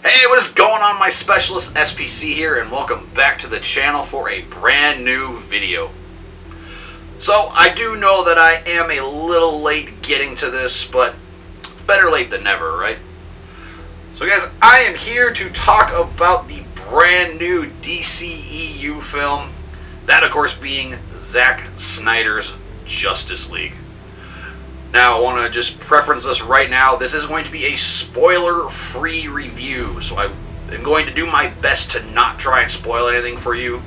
Hey, what is going on, my specialist SPC here, and welcome back to the channel for a brand new video. So, I do know that I am a little late getting to this, but better late than never, right? So guys, I am here to talk about the brand new DCEU film, that of course being Zack Snyder's Justice League. Now, I want to just preference this right now. This is going to be a spoiler-free review, so I am going to do my best to not try and spoil anything for you.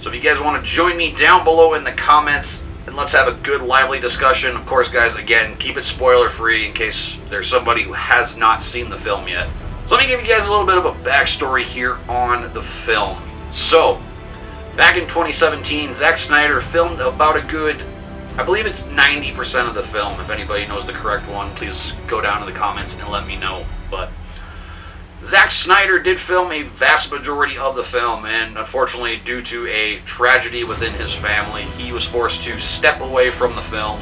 So if you guys want to join me down below in the comments, and let's have a good, lively discussion. Of course, guys, again, keep it spoiler-free in case there's somebody who has not seen the film yet. So let me give you guys a little bit of a backstory here on the film. So, back in 2017, Zack Snyder filmed about a good, I believe it's 90% of the film. If anybody knows the correct one, please go down in the comments and let me know. But Zack Snyder did film a vast majority of the film, and unfortunately, due to a tragedy within his family, he was forced to step away from the film,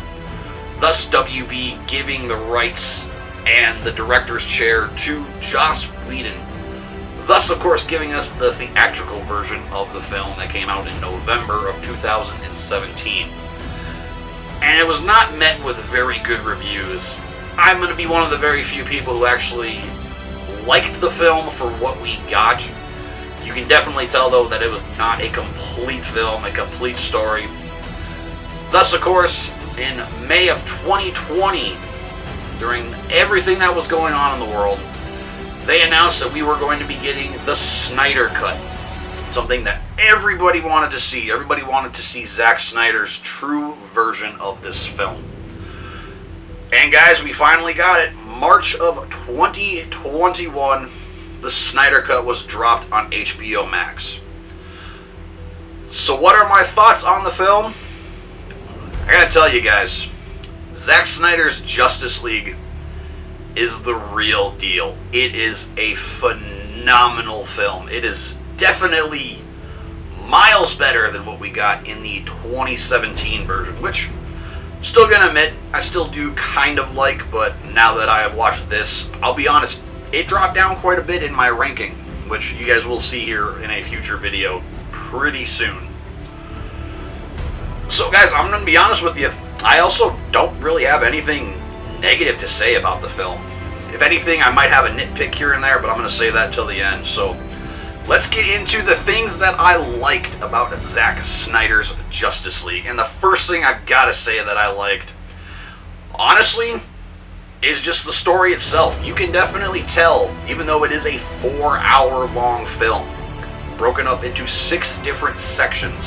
thus WB giving the rights and the director's chair to Joss Whedon, thus of course giving us the theatrical version of the film that came out in November of 2017. And it was not met with very good reviews. I'm going to be one of the very few people who actually liked the film for what we got. You can definitely tell, though, that it was not a complete film, a complete story. Thus, of course, in May of 2020, during everything that was going on in the world, they announced that we were going to be getting the Snyder Cut. Something that everybody wanted to see. Everybody wanted to see Zack Snyder's true version of this film. And guys, we finally got it. March of 2021, the Snyder Cut was dropped on HBO Max. So what are my thoughts on the film? I gotta tell you guys, Zack Snyder's Justice League is the real deal. It is a phenomenal film. It is definitely miles better than what we got in the 2017 version, which I'm still gonna admit I still do kind of like, but now that I have watched this, I'll be honest, it dropped down quite a bit in my ranking, which you guys will see here in a future video pretty soon. So guys, I'm gonna be honest with you, I also don't really have anything negative to say about the film. If anything, I might have a nitpick here and there, but I'm gonna save that till the end. So let's get into the things that I liked about Zack Snyder's Justice League. And the first thing I've got to say that I liked, honestly, is just the story itself. You can definitely tell, even though it is a 4-hour-long film, broken up into 6 different sections,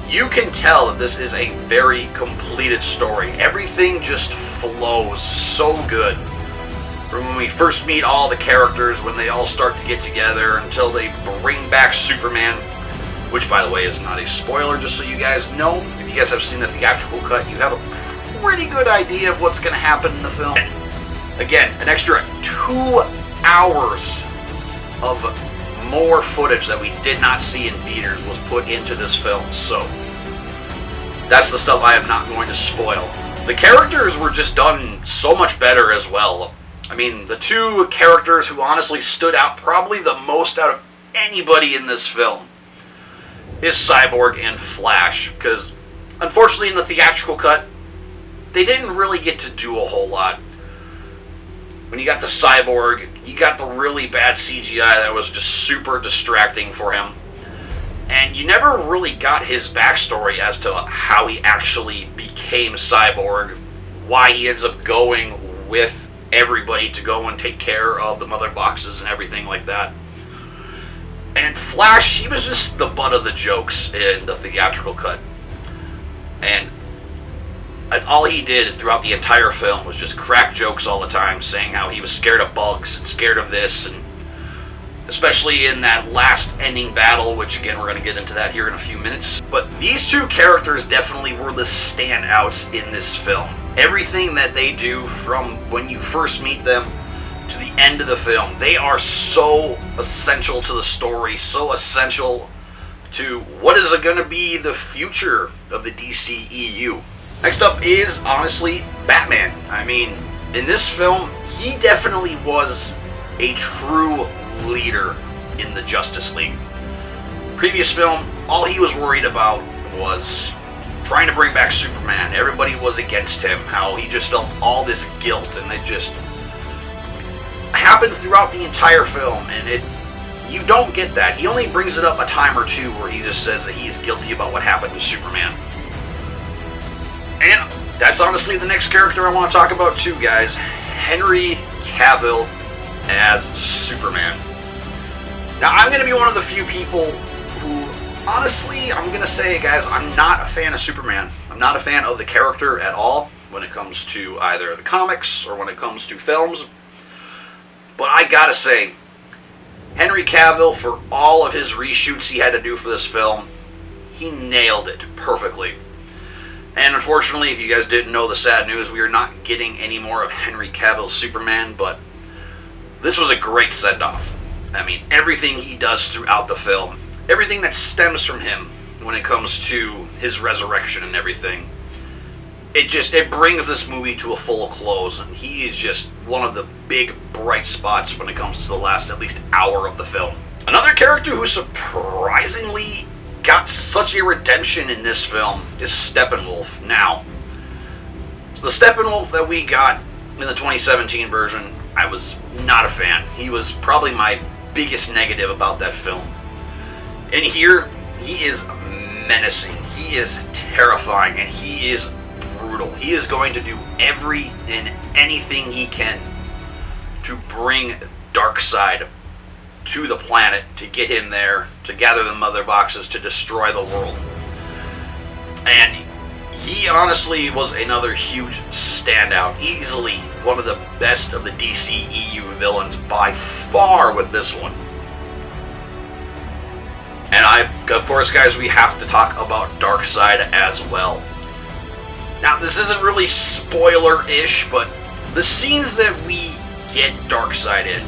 you can tell that this is a very completed story. Everything just flows so good. From when we first meet all the characters, when they all start to get together, until they bring back Superman, which, by the way, is not a spoiler, just so you guys know. If you guys have seen the theatrical cut, you have a pretty good idea of what's going to happen in the film. Again, an extra 2 hours of more footage that we did not see in theaters was put into this film, so that's the stuff I am not going to spoil. The characters were just done so much better as well. I mean, the two characters who honestly stood out probably the most out of anybody in this film is Cyborg and Flash, because unfortunately in the theatrical cut, they didn't really get to do a whole lot. When you got the Cyborg, you got the really bad CGI that was just super distracting for him. And you never really got his backstory as to how he actually became Cyborg, why he ends up going with everybody to go and take care of the mother boxes and everything like that. And Flash, he was just the butt of the jokes in the theatrical cut. And all he did throughout the entire film was just crack jokes all the time, saying how he was scared of bugs and scared of this, and especially in that last ending battle, which again, we're going to get into that here in a few minutes. But these two characters definitely were the standouts in this film. Everything that they do from when you first meet them to the end of the film, they are so essential to the story, so essential to what is going to be the future of the DCEU. Next up is, honestly, Batman. I mean, in this film, he definitely was a true leader in the Justice League. Previous film, all he was worried about was trying to bring back Superman. Everybody was against him, how he just felt all this guilt, and it just happened throughout the entire film, and you don't get that. He only brings it up a time or two where he just says that he's guilty about what happened to Superman. And that's honestly the next character I want to talk about too, guys. Henry Cavill as Superman. Now, I'm going to be one of the few people who, honestly, I'm going to say, guys, I'm not a fan of Superman. I'm not a fan of the character at all when it comes to either the comics or when it comes to films. But I gotta say, Henry Cavill, for all of his reshoots he had to do for this film, he nailed it perfectly. And unfortunately, if you guys didn't know the sad news, we are not getting any more of Henry Cavill's Superman, but this was a great send-off. I mean, everything he does throughout the film, everything that stems from him when it comes to his resurrection and everything, it brings this movie to a full close, and he is just one of the big bright spots when it comes to the last at least hour of the film. Another character who surprisingly got such a redemption in this film is Steppenwolf. Now, the Steppenwolf that we got in the 2017 version, I was not a fan. He was probably my biggest negative about that film. And here, he is menacing, he is terrifying, and he is brutal. He is going to do every and anything he can to bring Darkseid to the planet, to get him there, to gather the mother boxes, to destroy the world. And he honestly was another huge standout. Easily one of the best of the DCEU villains by far with this one. And of course, guys, we have to talk about Darkseid as well. Now, this isn't really spoiler-ish, but the scenes that we get Darkseid in,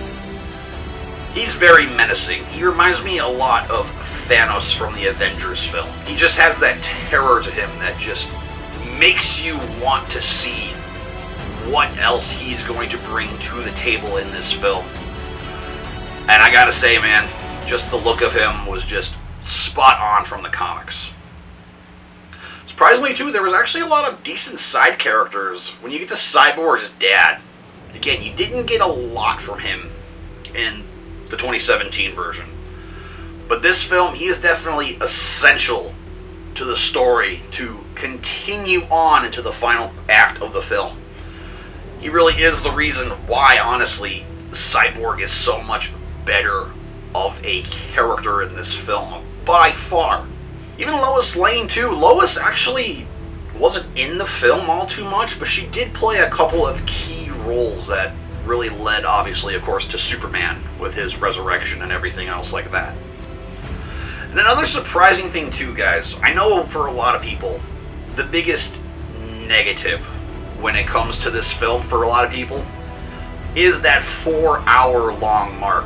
he's very menacing. He reminds me a lot of Thanos from the Avengers film. He just has that terror to him that just makes you want to see what else he's going to bring to the table in this film. And I gotta say, man, just the look of him was just spot on from the comics. Surprisingly, too, there was actually a lot of decent side characters. When you get to Cyborg's dad, again, you didn't get a lot from him in the 2017 version. But this film, he is definitely essential to the story to continue on into the final act of the film. He really is the reason why, honestly, Cyborg is so much better of a character in this film, by far. Even Lois Lane, too. Lois actually wasn't in the film all too much, but she did play a couple of key roles that really led, obviously, of course, to Superman with his resurrection and everything else like that. And another surprising thing, too, guys, I know for a lot of people, the biggest negative when it comes to this film for a lot of people is that 4-hour-long mark.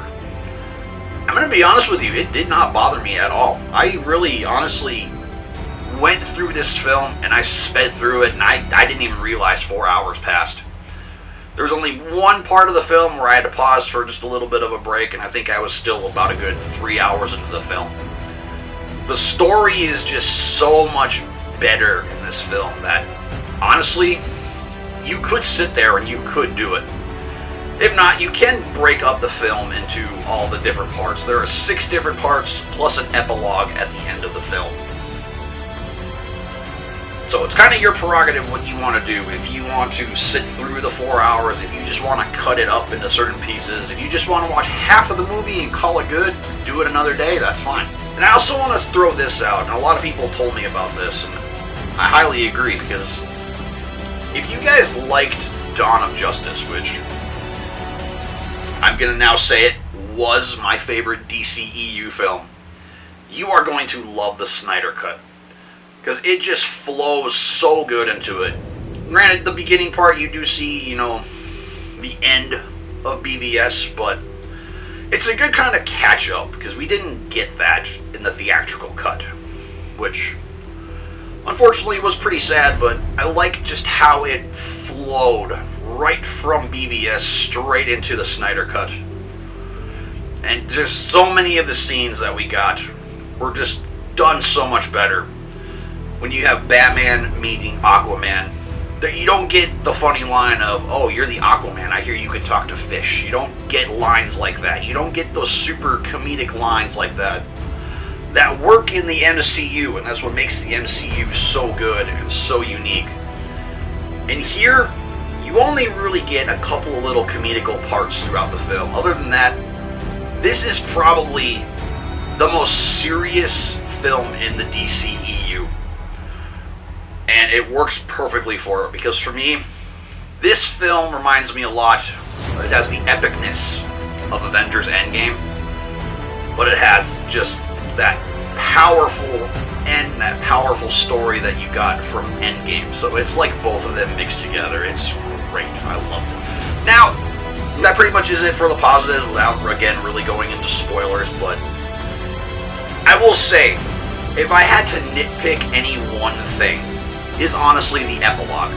I'm going to be honest with you, it did not bother me at all. I really, honestly, went through this film and I sped through it, and I didn't even realize 4 hours passed. There was only one part of the film where I had to pause for just a little bit of a break, and I think I was still about a good 3 hours into the film. The story is just so much better in this film that, honestly, you could sit there and you could do it. If not, you can break up the film into all the different parts. There are 6 different parts, plus an epilogue at the end of the film. So it's kind of your prerogative what you want to do. If you want to sit through the 4 hours, if you just want to cut it up into certain pieces, if you just want to watch half of the movie and call it good, do it another day, that's fine. And I also want to throw this out, and a lot of people told me about this, and I highly agree, because if you guys liked Dawn of Justice, which I'm going to now say it was my favorite DCEU film, you are going to love the Snyder Cut. Because it just flows so good into it. Granted, the beginning part you do see, the end of BVS, but it's a good kind of catch-up, because we didn't get that in the theatrical cut, which unfortunately was pretty sad, but I like just how it flowed right from BVS straight into the Snyder Cut. And just so many of the scenes that we got were just done so much better. When you have Batman meeting Aquaman, you don't get the funny line of, "Oh, you're the Aquaman, I hear you can talk to fish." You don't get lines like that. You don't get those super comedic lines like that that work in the MCU, and that's what makes the MCU so good and so unique. And here, you only really get a couple of little comedical parts throughout the film. Other than that, this is probably the most serious film in the DCEU. And it works perfectly for it, because for me, this film reminds me a lot. It has the epicness of Avengers Endgame, but it has just that powerful end, that powerful story that you got from Endgame. So it's like both of them mixed together. It's great. I loved it. Now, that pretty much is it for the positives without, again, really going into spoilers, but I will say, if I had to nitpick any one thing, is honestly the epilogue.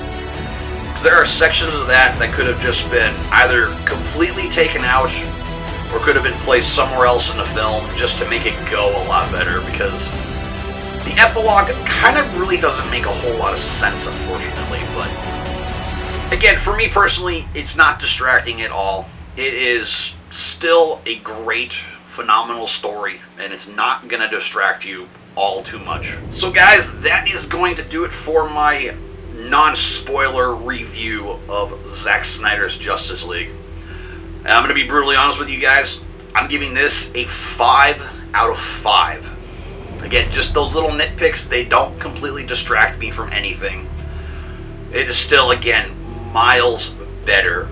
Because there are sections of that could have just been either completely taken out or could have been placed somewhere else in the film just to make it go a lot better, because the epilogue kind of really doesn't make a whole lot of sense, unfortunately. But again, for me personally, it's not distracting at all. It is still a great, phenomenal story, and it's not going to distract you all too much. So guys, that is going to do it for my non-spoiler review of Zack Snyder's Justice League. And I'm going to be brutally honest with you guys, I'm giving this a 5 out of 5. Again, just those little nitpicks, they don't completely distract me from anything. It is still, again, miles better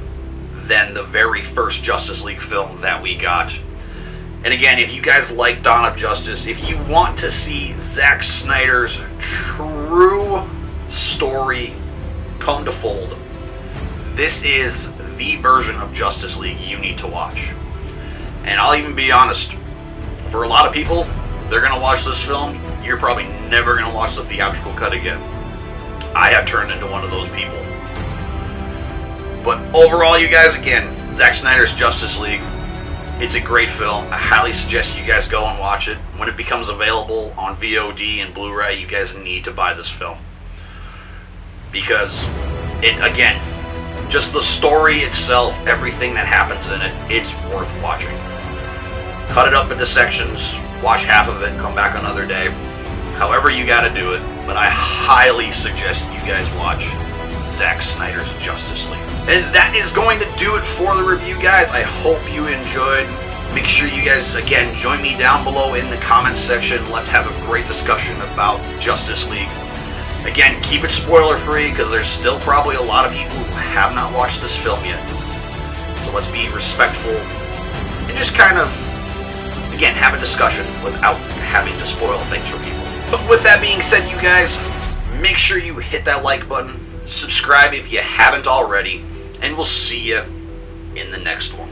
than the very first Justice League film that we got. And again, if you guys like Dawn of Justice, if you want to see Zack Snyder's true story come to fold, this is the version of Justice League you need to watch. And I'll even be honest, for a lot of people, they're going to watch this film, you're probably never going to watch the theatrical cut again. I have turned into one of those people. But overall, you guys, again, Zack Snyder's Justice League, it's a great film. I highly suggest you guys go and watch it. When it becomes available on VOD and Blu-ray, you guys need to buy this film. Because, again, just the story itself, everything that happens in it, it's worth watching. Cut it up into sections, watch half of it, come back another day. However you gotta do it, but I highly suggest you guys watch Zack Snyder's Justice League. And that is going to do it for the review, guys. I hope you enjoyed. Make sure you guys, again, join me down below in the comments section. Let's have a great discussion about Justice League. Again, keep it spoiler-free, because there's still probably a lot of people who have not watched this film yet. So let's be respectful and just kind of, again, have a discussion without having to spoil things for people. But with that being said, you guys, make sure you hit that like button, subscribe if you haven't already, and we'll see you in the next one.